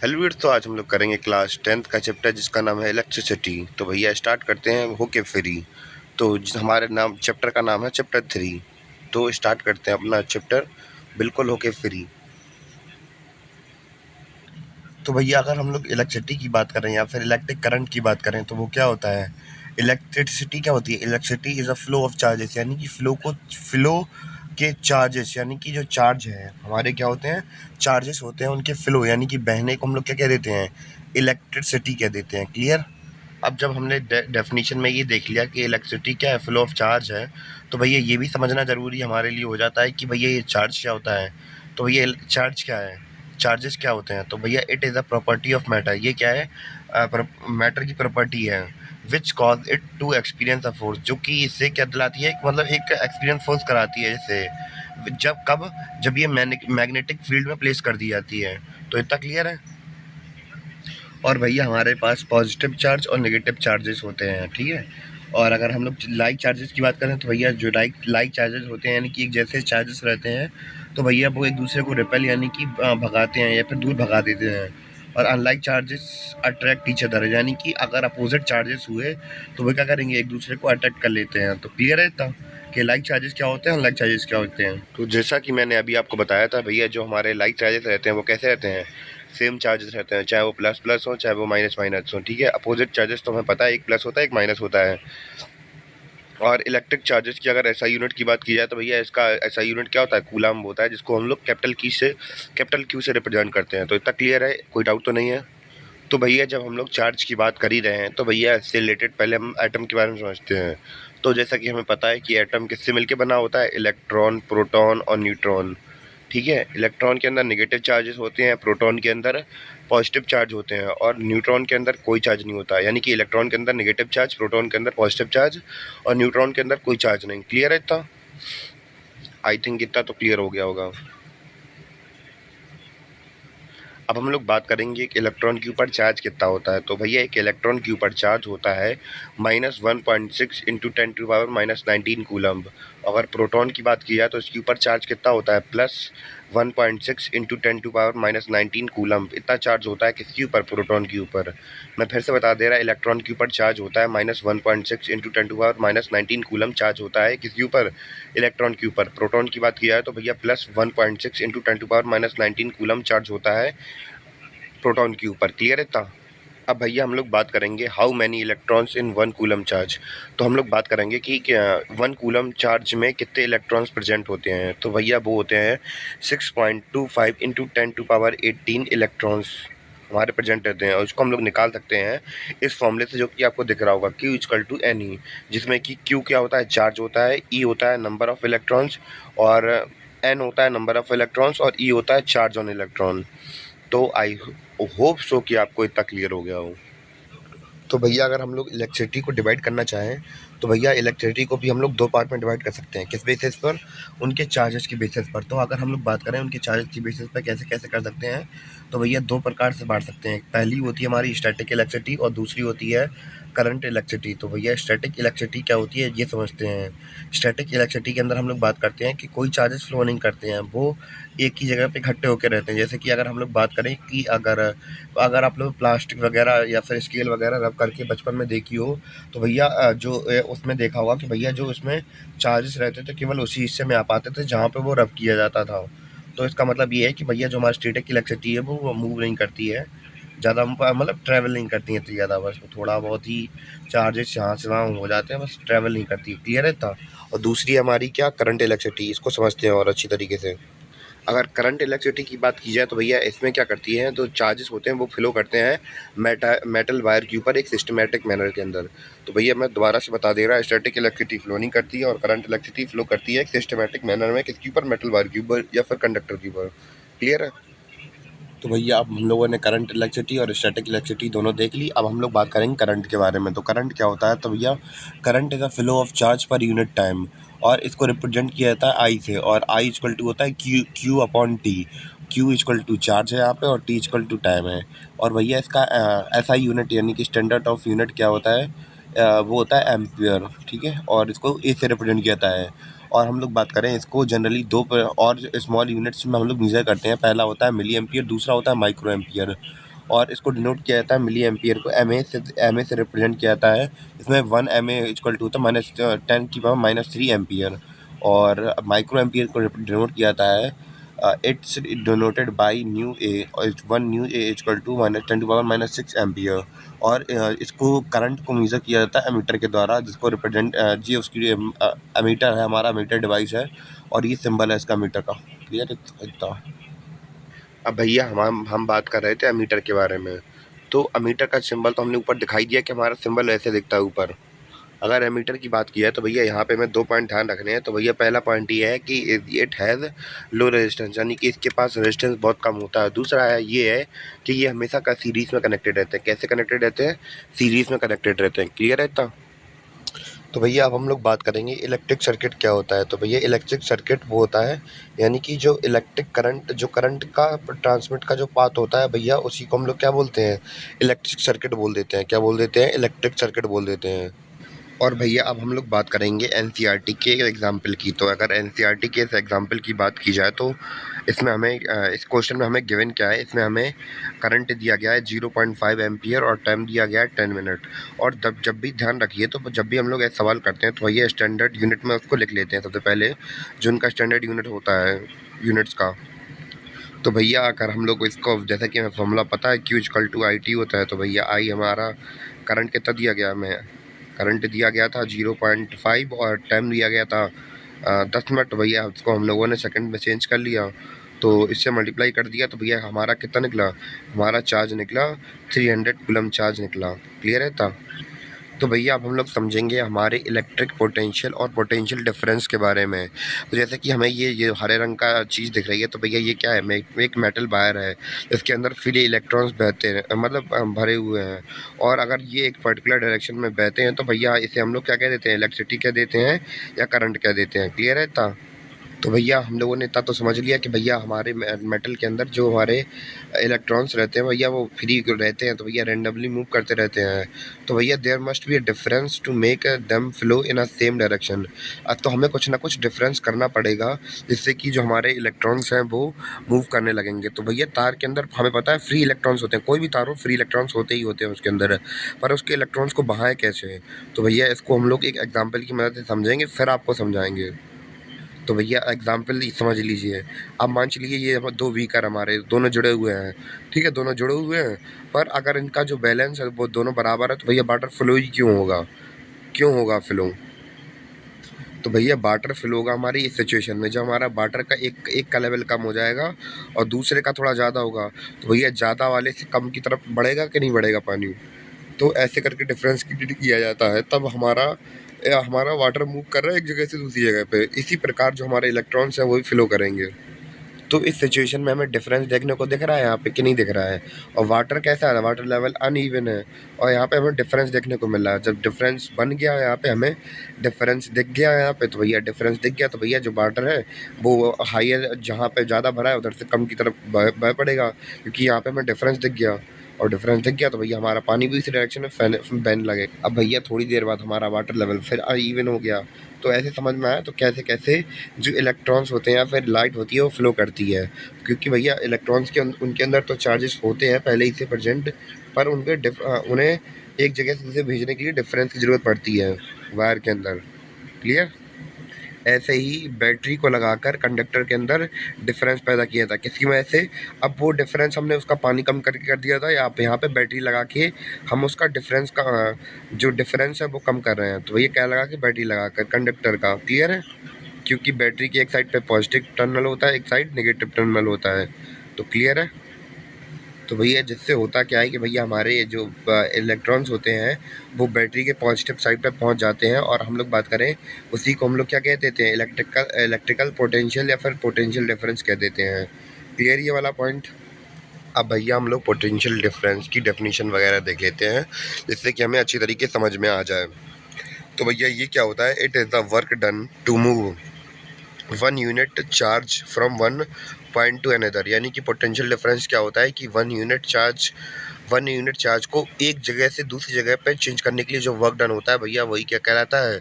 Hello वीर, तो आज हम लोग करेंगे क्लास 10th का चैप्टर जिसका नाम है इलेक्ट्रिसिटी। तो भैया स्टार्ट करते हैं होके फ्री। तो हमारे नाम चैप्टर का नाम है चैप्टर 3। तो स्टार्ट करते हैं अपना चैप्टर बिल्कुल होके फ्री। तो भैया अगर हम लोग इलेक्ट्रिसिटी की बात करें या फिर इलेक्ट्रिक करंट की बात करें तो वो क्या होता है। इलेक्ट्रिसिटी क्या होती है? Electricity is a flow of charges, यानी कि फ्लो के चार्जेस, यानी कि जो चार्ज है हमारे क्या होते हैं, चार्जेस होते हैं, उनके फ्लो यानी कि बहने को हम लोग क्या कह देते हैं, इलेक्ट्रिसिटी कह देते हैं। क्लियर? अब जब हमने डेफिनेशन में ये देख लिया कि इलेक्ट्रिसिटी क्या है, फ्लो ऑफ चार्ज है, तो भैया ये भी समझना ज़रूरी हमारे लिए हो जाता है कि भैया ये चार्ज क्या होता है। तो भैया चार्ज क्या है, चार्जेस क्या होते हैं? तो भैया it is a property of matter. ये क्या है? मैटर की प्रॉपर्टी है which cause it to experience a force, जो कि इससे क्या दिलाती है, मतलब एक एक्सपीरियंस फोर्स कराती है जैसे जब ये मैग्नेटिक फील्ड में प्लेस कर दी जाती है। तो इतना क्लियर है। और भैया हमारे पास पॉजिटिव चार्ज और नेगेटिव चार्जेस होते हैं, ठीक है। और अगर हम लोग लाइक चार्जेस की बात करें तो भैया जो लाइक चार्जेस होते हैं, यानी कि एक जैसे चार्जेस रहते हैं, तो भैया वो एक दूसरे को रिपेल यानी कि भगाते हैं या फिर दूर भगा देते हैं। और unlike charges attract each other, यानी कि अगर अपोजिट चार्जेस हुए तो वो क्या करेंगे, एक दूसरे को अट्रैक्ट कर लेते हैं। तो क्लियर है इतना कि लाइक चार्जेस क्या होते हैं, अनलाइक चार्जेस क्या होते हैं। तो जैसा कि मैंने अभी आपको बताया था भैया, जो हमारे लाइक चार्जेस रहते हैं वो कैसे रहते हैं, सेम चार्जेस रहते हैं, चाहे वो प्लस प्लस हो चाहे वो माइनस माइनस हो, ठीक है। अपोजिट चार्जेस तो हमें पता है, एक प्लस होता है एक माइनस होता है। और इलेक्ट्रिक चार्जेस की अगर एसआई यूनिट की बात की जाए तो भैया इसका एसआई यूनिट क्या होता है, कूलम्ब होता है, जिसको हम लोग कैपिटल क्यू से रिप्रेजेंट करते हैं। तो इतना क्लियर है, कोई डाउट तो नहीं है। तो भैया जब हम लोग चार्ज की बात कर ही रहे हैं तो भैया इससे रिलेटेड पहले हम एटम के बारे में समझते हैं। तो जैसा कि हमें पता है कि एटम किससे मिलकर बना होता है, इलेक्ट्रॉन, प्रोटॉन और न्यूट्रॉन, ठीक है। इलेक्ट्रॉन के अंदर नेगेटिव चार्जेस होते हैं, प्रोटॉन के अंदर पॉजिटिव चार्ज होते हैं और न्यूट्रॉन के अंदर कोई चार्ज नहीं होता, यानी कि इलेक्ट्रॉन के अंदर नेगेटिव चार्ज, प्रोटॉन के अंदर पॉजिटिव चार्ज और न्यूट्रॉन के अंदर कोई चार्ज नहीं। क्लियर है इतना? आई थिंक इतना तो क्लियर हो गया होगा। अब हम लोग बात करेंगे कि इलेक्ट्रॉन के ऊपर चार्ज कितना होता है। तो भैया एक इलेक्ट्रॉन के ऊपर चार्ज होता है -1.6 इंटू 10⁻⁻19 कूलम्ब। अगर प्रोटॉन की बात की जाए तो इसके ऊपर चार्ज कितना होता है, +1.6 इंटू 10⁻⁻19 कूलम्ब। इतना चार्ज होता है किसके ऊपर, प्रोटॉन के ऊपर। मैं फिर से बता दे रहा, इलेक्ट्रॉन के ऊपर चार्ज होता है -1.6 इंटू 10⁻⁻19 कूलम्ब चार्ज होता है किसके ऊपर, इलेक्ट्रॉन के ऊपर। प्रोटॉन की बात की जाए तो भैया +1.6 इंटू 10⁻⁻19 कूलम्ब चार्ज होता है प्रोटॉन के ऊपर। क्लियर है इतना? अब भैया हम लोग बात करेंगे how many electrons in 1 coulomb charge. तो हम लोग बात करेंगे कि 1 कूलम चार्ज में कितने इलेक्ट्रॉन्स प्रेजेंट होते हैं। तो भैया वो होते हैं 6.25 इंटू 10⁻18 इलेक्ट्रॉन्स हमारे प्रेजेंट रहते हैं। और उसको हम लोग निकाल सकते हैं इस फॉर्मूले से, जो कि आपको दिख रहा होगा, Q equal to n e, जिसमें कि Q क्या होता है, चार्ज होता है, E होता है नंबर ऑफ इलेक्ट्रॉन्स, और N होता है नंबर ऑफ इलेक्ट्रॉन्स, और E होता है चार्ज ऑन इलेक्ट्रॉन। तो आई होप सो कि आपको इतना क्लियर हो गया हो। तो भैया अगर हम लोग इलेक्ट्रिसिटी को डिवाइड करना चाहें तो भैया इलेक्ट्रिसिटी को भी हम लोग दो पार्ट में डिवाइड कर सकते हैं। किस बेसिस पर? उनके चार्जेस की बेसिस पर। तो अगर हम लोग बात करें उनके चार्जेस की बेसिस पर कैसे कैसे कर सकते हैं, तो भैया दो प्रकार से बांट सकते हैं। पहली होती है हमारी स्टैटिक इलेक्ट्रिसिटी और दूसरी होती है करंट इलेक्ट्रिसिटी। तो भैया स्टैटिक इलेक्ट्रिसिटी क्या होती है ये समझते हैं। स्टैटिक इलेक्ट्रिसिटी के अंदर हम लोग बात करते हैं कि कोई चार्जेस फ्लो नहीं करते हैं, वो एक ही जगह पे इकट्ठे होकर रहते हैं। जैसे कि अगर हम लोग बात करें कि अगर अगर आप लोग प्लास्टिक वगैरह या फिर स्केल वगैरह रब करके बचपन में देखी हो, तो भैया उसमें देखा होगा कि भैया जो उसमें चार्जेस रहते थे केवल उसी हिस्से में आ पाते थे जहाँ पे वो रब किया जाता था। तो इसका मतलब ये है कि भैया जो हमारी स्टैटिक इलेक्ट्रिसिटी है वो मूव नहीं करती है ज़्यादा, मतलब ट्रैवल नहीं करती है इतनी ज़्यादा, बस वो थोड़ा बहुत ही चार्जेस यहाँ से वहाँ हो जाते हैं, बस ट्रैवल नहीं करती। क्लियर है था? और दूसरी हमारी क्या, करंट इलेक्ट्रिसिटी, इसको समझते हैं और अच्छी तरीके से। अगर करंट इलेक्ट्रिसिटी की बात की जाए तो भैया इसमें क्या करती है, जो चार्जेस होते हैं वो फ्लो करते हैं मेटल वायर के ऊपर एक सिस्टमेटिक मैनर के अंदर। तो भैया मैं दोबारा से बता दे रहा, स्टैटिक इलेक्ट्रिसिटी फ्लो नहीं करती है और करंट इलेक्ट्रिसिटी फ्लो करती है एक सिस्टमेटिक मैनर में, किसके ऊपर, मेटल वायर के ऊपर या फिर कंडक्टर के ऊपर। क्लियर है? तो भैया अब हम लोगों ने करंट इलेक्ट्रिसिटी और स्टैटिक इलेक्ट्रिसिटी दोनों देख ली। अब हम लोग बात करेंगे करंट के बारे में। तो करंट क्या होता है? तो भैया current is a flow of charge per unit time, और इसको रिप्रेजेंट किया जाता है आई से, और आई इक्वल टू होता है Q upon t. Q equal to charge है यहाँ पे और टी इक्वल टू टाइम है। और भैया इसका एस आई यूनिट यानी कि स्टैंडर्ड ऑफ यूनिट क्या होता है, वो होता है एम्पियर, ठीक है। और इसको ए से रिप्रेजेंट किया जाता है। और हम लोग बात करें इसको जनरली और स्मॉल यूनिट्स में हम लोग मेजर करते हैं। पहला होता है मिली एम्पियर, दूसरा होता है माइक्रो एम्पियर। और इसको डिनोट किया जाता है मिली एम्पियर को एम ए से रिप्रेजेंट किया जाता है। इसमें 1 MA इक्वल टू होता है -10⁻³ एम्पियर। और माइक्रो एम्पियर को डिनोट किया जाता है it's denoted by mu A, और 1 mu A equal to -10⁻⁻6 ampere. और इसको करंट को मेजर किया जाता है एमीटर के द्वारा, जिसको रिप्रेजेंट जी उसकी एमीटर है, हमारा मीटर डिवाइस है, और ये सिंबल है इसका मीटर का। क्लियर इतना। अब भैया हम बात कर रहे थे एमीटर के बारे में। तो एमीटर का सिंबल तो हमने ऊपर दिखाई दिया कि हमारा सिंबल ऐसे दिखता है ऊपर। अगर एमीटर की बात की है तो भैया यहाँ पे मैं 2 पॉइंट ध्यान रखने हैं। तो भैया पहला पॉइंट ये है कि इट हैज़ लो रेजिस्टेंस, यानी कि इसके पास रेजिस्टेंस बहुत कम होता है। दूसरा है ये है कि ये हमेशा का सीरीज़ में कनेक्टेड रहते हैं। कैसे कनेक्टेड रहते हैं? सीरीज़ में कनेक्टेड रहते हैं। क्लियर है इतना? तो भैया अब हम लोग बात करेंगे इलेक्ट्रिक सर्किट क्या होता है। तो भैया इलेक्ट्रिक सर्किट वो होता है, यानी कि जो इलेक्ट्रिक करंट, जो करंट का ट्रांसमिट का जो पाथ होता है भैया, उसी को हम लोग क्या बोलते हैं? इलेक्ट्रिक सर्किट बोल देते हैं। क्या बोल देते हैं? इलेक्ट्रिक सर्किट बोल देते हैं। और भैया अब हम लोग बात करेंगे एनसीईआरटी के एग्जाम्पल की। तो अगर एनसीईआरटी के इस एग्जाम्पल की बात की जाए तो इसमें हमें इस क्वेश्चन में हमें गिवन क्या है? इसमें हमें करंट दिया गया है 0.5 एम्पियर और टाइम दिया गया है 10 मिनट। और जब भी ध्यान रखिए, तो जब भी हम लोग ऐसा सवाल करते हैं तो भैया स्टैंडर्ड यूनिट में उसको लिख लेते हैं सबसे पहले, जो उनका स्टैंडर्ड यूनिट होता है यूनिट्स का। तो भैया अगर हम लोग इसको, जैसे कि हमें फॉर्मूला पता है Q=IT होता है, तो भैया आई हमारा करंट कितना दिया गया हमें? करंट दिया गया था 0.5 और टाइम दिया गया था 10 मिनट। तो भैया इसको हम लोगों ने सेकंड में चेंज कर लिया, तो इससे मल्टीप्लाई कर दिया। तो भैया हमारा कितना निकला? हमारा चार्ज निकला 300 कूलम चार्ज निकला। क्लियर है था? तो भैया अब हम लोग समझेंगे हमारे इलेक्ट्रिक पोटेंशियल और पोटेंशियल डिफरेंस के बारे में। तो जैसे कि हमें ये हरे रंग का चीज़ दिख रही है, तो भैया ये क्या है? एक मेटल वायर है, इसके अंदर फ्री इलेक्ट्रॉन्स बहते हैं, मतलब भरे हुए हैं। और अगर ये एक पर्टिकुलर डायरेक्शन में बहते हैं तो भैया इसे हम लोग क्या कह देते हैं? इलेक्ट्रिसिटी कह देते हैं या करंट कह देते हैं। क्लियर है इतना? तो भैया हम लोगों ने इतना तो समझ लिया कि भैया हमारे मेटल के अंदर जो हमारे इलेक्ट्रॉन्स रहते हैं भैया, वो फ्री रहते हैं, तो भैया रेंडमली मूव करते रहते हैं। तो भैया there must be a difference to make them flow in a same direction. तो हमें कुछ ना कुछ डिफरेंस करना पड़ेगा, जिससे कि जो हमारे इलेक्ट्रॉन्स हैं वो मूव करने लगेंगे। तो भैया तार के अंदर हमें पता है फ्री इलेक्ट्रॉन्स होते हैं, कोई भी तार हो फ्री इलेक्ट्रॉन्स होते ही होते हैं उसके अंदर, पर उसके इलेक्ट्रॉन्स को बहाएं कैसे? तो भैया इसको हम लोग एक एग्जाम्पल की मदद से समझेंगे, फिर आपको समझाएंगे। तो भैया एग्जाम्पल समझ लीजिए। अब मान चलिए ये दो व्हीकर हमारे दोनों जुड़े हुए हैं, ठीक है, दोनों जुड़े हुए हैं, पर अगर इनका जो बैलेंस है वो दोनों बराबर है, तो भैया वाटर फ्लो ही क्यों होगा? क्यों होगा फ्लो? तो भैया वाटर फ्लो होगा हमारी इस सिचुएशन में, जब हमारा वाटर का एक का लेवल कम हो जाएगा और दूसरे का थोड़ा ज़्यादा होगा, तो भैया ज़्यादा वाले से कम की तरफ बढ़ेगा कि नहीं बढ़ेगा पानी? तो ऐसे करके डिफरेंस क्रिएट किया जाता है, तब हमारा वाटर मूव कर रहा है एक जगह से दूसरी जगह पे। इसी प्रकार जो हमारे इलेक्ट्रॉन्स हैं वो भी फ्लो करेंगे। तो इस सिचुएशन में हमें डिफरेंस देखने को दिख रहा है यहाँ पे कि नहीं दिख रहा है? और वाटर कैसा है? वाटर लेवल अनइवन है, और यहाँ पे हमें डिफरेंस देखने को मिल रहा है। जब डिफरेंस बन गया यहाँ पे, हमें डिफरेंस दिख गया यहाँ पे, तो भैया डिफरेंस दिख गया, तो भैया जो वाटर है वो हाइयर, जहाँ पे ज़्यादा भरा है उधर से कम की तरफ बह पड़ेगा, क्योंकि यहाँ पे हमें डिफरेंस दिख गया। और डिफरेंस दिख गया तो भैया हमारा पानी भी इसी डायरेक्शन में बहने लगेगा। अब भैया थोड़ी देर बाद हमारा वाटर लेवल फिर इवन हो गया। तो ऐसे समझ में आया तो कैसे कैसे जो इलेक्ट्रॉन्स होते हैं या फिर लाइट होती है वो फ्लो करती है, क्योंकि भैया इलेक्ट्रॉन्स के उनके अंदर तो चार्जेस होते हैं पहले ही से प्रेजेंट, पर उन्हें एक जगह से दूसरे भेजने के लिए डिफरेंस की ज़रूरत पड़ती है वायर के अंदर। क्लियर? ऐसे ही बैटरी को लगाकर कंडक्टर के अंदर डिफरेंस पैदा किया था, किसकी वजह से? अब वो डिफरेंस हमने उसका पानी कम करके कर दिया था, या यहाँ पे बैटरी लगा के हम उसका डिफरेंस का जो डिफरेंस है वो कम कर रहे हैं। तो ये क्या लगा के? बैटरी लगा कर कंडक्टर का। क्लियर है? क्योंकि बैटरी की एक साइड पे पॉजिटिव टर्मिनल होता है, एक साइड नेगेटिव टर्मिनल होता है। तो क्लियर है? तो भैया जिससे होता क्या है कि भैया हमारे जो इलेक्ट्रॉन्स होते हैं वो बैटरी के पॉजिटिव साइड पे पहुंच जाते हैं, और हम लोग बात करें उसी को हम लोग क्या कह देते हैं? इलेक्ट्रिकल पोटेंशियल या फिर पोटेंशियल डिफरेंस कह देते हैं। क्लियर ये वाला पॉइंट? अब भैया हम लोग पोटेंशियल डिफरेंस की डेफिनेशन वगैरह देख लेते हैं, जिससे कि हमें अच्छी तरीके समझ में आ जाए। तो भैया ये क्या होता है? It is the work done to move one unit charge from one point to another, यानी कि पोटेंशियल डिफरेंस क्या होता है कि वन यूनिट चार्ज को एक जगह से दूसरी जगह पे चेंज करने के लिए जो वर्क डन होता है भैया वही क्या कहलाता है,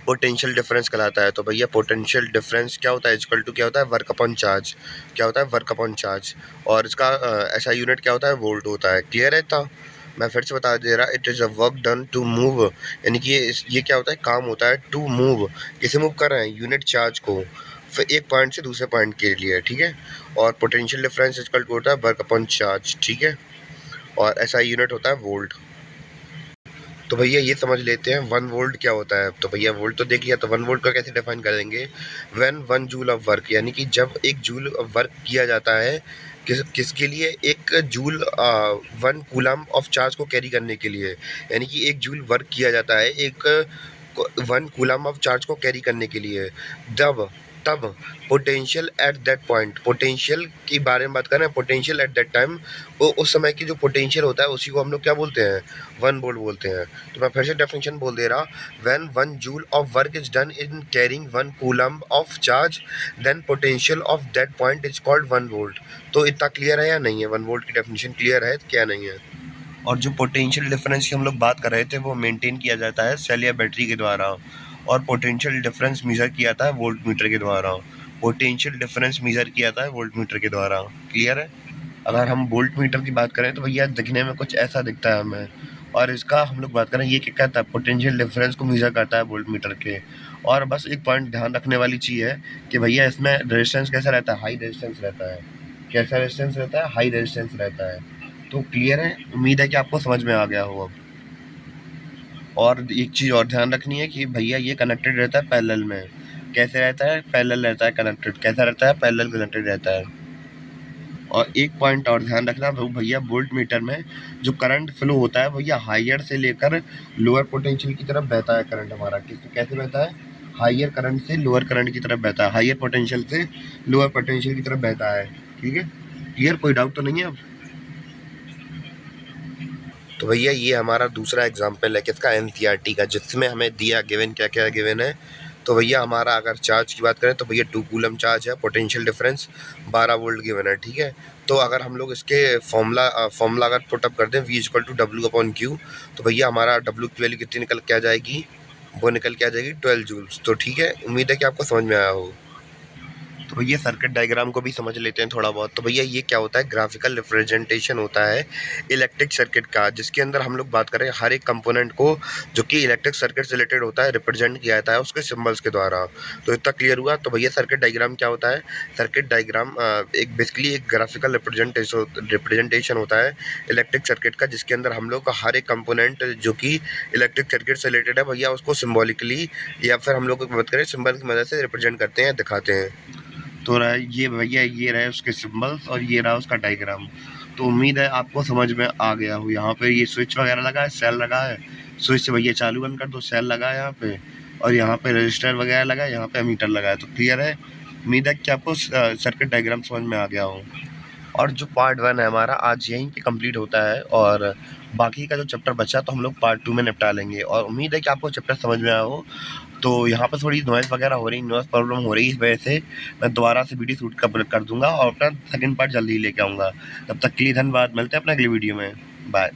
पोटेंशियल डिफरेंस कहलाता है। तो भैया पोटेंशियल डिफरेंस क्या होता है, इक्वल टू क्या होता है, वर्क अपॉन चार्ज। क्या होता है, वर्क अपॉन चार्ज। और इसका ऐसा यूनिट क्या होता है, वोल्ट होता है। क्लियर है था? मैं फिर से बता दे रहा, it is a work done to move, यानी कि ये क्या होता है, काम होता है टू मूव। किसे मूव कर रहे हैं, यूनिट चार्ज को, फिर एक पॉइंट से दूसरे पॉइंट के लिए। ठीक है। और पोटेंशियल डिफरेंस इक्वल टू होता है वर्क अपॉन चार्ज। ठीक है। और ऐसा यूनिट होता है वोल्ट। तो भैया ये समझ लेते हैं वन वोल्ट क्या होता है। तो भैया वोल्ट तो देख लिया, तो वन वोल्ट का कैसे डिफाइन करेंगे, when one joule of work, यानी कि जब एक जूल ऑफ वर्क किया जाता है किसके लिए, एक joule one coulomb of charge को कैरी करने के लिए, यानी कि एक जूल वर्क किया जाता है एक वन कूलम ऑफ चार्ज को कैरी करने के लिए। जब तब potential at that point, potential की बारे में बात करें, पोटेंशियल एट दैट टाइम, वो उस समय की जो पोटेंशियल होता है उसी को हम लोग क्या बोलते हैं, वन वोल्ट बोलते हैं। तो मैं फिर से डेफिनेशन बोल दे रहा, when one joule of work is done in carrying one coulomb of charge, then potential of that point is called one volt. तो इतना क्लियर है या नहीं है, वन वोल्ट की डेफिनेशन क्लियर है क्या नहीं है? और जो पोटेंशियल डिफरेंस की हम लोग बात कर रहे थे वो मेंटेन किया जाता है सेल या बैटरी के द्वारा, और पोटेंशियल डिफरेंस मेजर किया जाता है वोल्ट मीटर के द्वारा। पोटेंशियल डिफरेंस मेजर किया जाता है वोल्ट मीटर के द्वारा। क्लियर है? अगर हम वोल्ट मीटर की बात करें तो भैया दिखने में कुछ ऐसा दिखता है हमें, और इसका हम लोग बात करें ये क्या कहता है, पोटेंशियल डिफरेंस को मेजर करता है वोल्ट मीटर के। और बस एक पॉइंट ध्यान रखने वाली चीज़ है कि भैया इसमें रेजिस्टेंस कैसा रहता है, हाई रेजिस्टेंस रहता है। कैसा रेजिस्टेंस रहता है, हाई रेजिस्टेंस रहता है। तो क्लियर है, उम्मीद है कि आपको समझ में आ गया हो अब। और एक चीज़ और ध्यान रखनी है कि भैया ये कनेक्टेड रहता है पैरेलल में। कैसे रहता है, पैरेलल रहता है कनेक्टेड। कैसा रहता है, पैरेलल कनेक्टेड रहता है। और एक पॉइंट और ध्यान रखना भैया, वोल्ट मीटर में जो करंट फ्लो होता है भैया हायर से लेकर लोअर पोटेंशियल की तरफ बहता है करंट हमारा। कैसे बहता है, हायर करंट से लोअर करंट की तरफ बहता है, हायर पोटेंशियल से लोअर पोटेंशियल की तरफ बहता है। ठीक है, क्लियर, कोई डाउट तो नहीं है अब? तो भैया ये हमारा दूसरा एग्जाम्पल है किसका, एनसीईआरटी का, जिसमें हमें दिया गिवन क्या क्या गिवन है। तो भैया हमारा अगर चार्ज की बात करें तो भैया 2 कूलम चार्ज है, पोटेंशियल डिफरेंस 12 वोल्ट गिवन है। ठीक है। तो अगर हम लोग इसके फॉर्मूला अगर पुटअप कर दें, V equal to W upon Q, तो भैया हमारा डब्ल्यू की वैल्यू कितनी निकल के आ जाएगी, वो निकल के आ जाएगी 12 जूल्स। तो ठीक है, उम्मीद है कि आपको समझ में आया हो। तो भैया सर्किट डायग्राम को भी समझ लेते हैं थोड़ा बहुत। तो भैया ये क्या होता है, ग्राफिकल रिप्रेजेंटेशन होता है इलेक्ट्रिक सर्किट का, जिसके अंदर हम लोग बात करें हर एक कंपोनेंट को जो कि इलेक्ट्रिक सर्किट से रिलेटेड होता है रिप्रेजेंट किया जाता है उसके सिंबल्स के द्वारा। तो इतना क्लियर हुआ। तो भैया सर्किट डायग्राम क्या होता है, सर्किट डायग्राम एक बेसिकली एक ग्राफिकल रिप्रेजेंटेशन होता है इलेक्ट्रिक सर्किट का, जिसके अंदर हम लोग का हर एक कंपोनेंट जो कि इलेक्ट्रिक सर्किट से रिलेटेड है भैया उसको सिम्बॉलिकली या फिर हम लोग बात करें सिंबल की मदद से रिप्रेजेंट करते हैं, दिखाते हैं। तो रहा ये भैया, ये रहे उसके सिंबल्स और ये रहा उसका डायग्राम। तो उम्मीद है आपको समझ में आ गया हो। यहाँ पे ये स्विच वगैरह लगा है, सेल लगा है, स्विच से भैया चालू बंद कर दो, सेल लगा है यहाँ पे, और यहाँ पे रजिस्टर वगैरह लगा है, यहाँ पे मीटर लगा है। तो क्लियर है, उम्मीद है कि आपको सर्किट डायग्राम समझ में आ गया हो। और जो पार्ट 1 है हमारा आज यहीं पे कंप्लीट होता है, और बाकी का जो चैप्टर बचा तो हम लोग पार्ट 2 में निपटा लेंगे। और उम्मीद है कि आपको चैप्टर समझ में आया हो। तो यहाँ पर थोड़ी नॉइज़ वगैरह हो रही, नॉइज़ प्रॉब्लम हो रही, इस वजह से मैं दोबारा से वीडियो शूट कर दूंगा और अपना सेकंड पार्ट जल्दी ही लेके आऊँगा। तब तक के लिए धन्यवाद, मिलते हैं अपने अगली वीडियो में, बाय।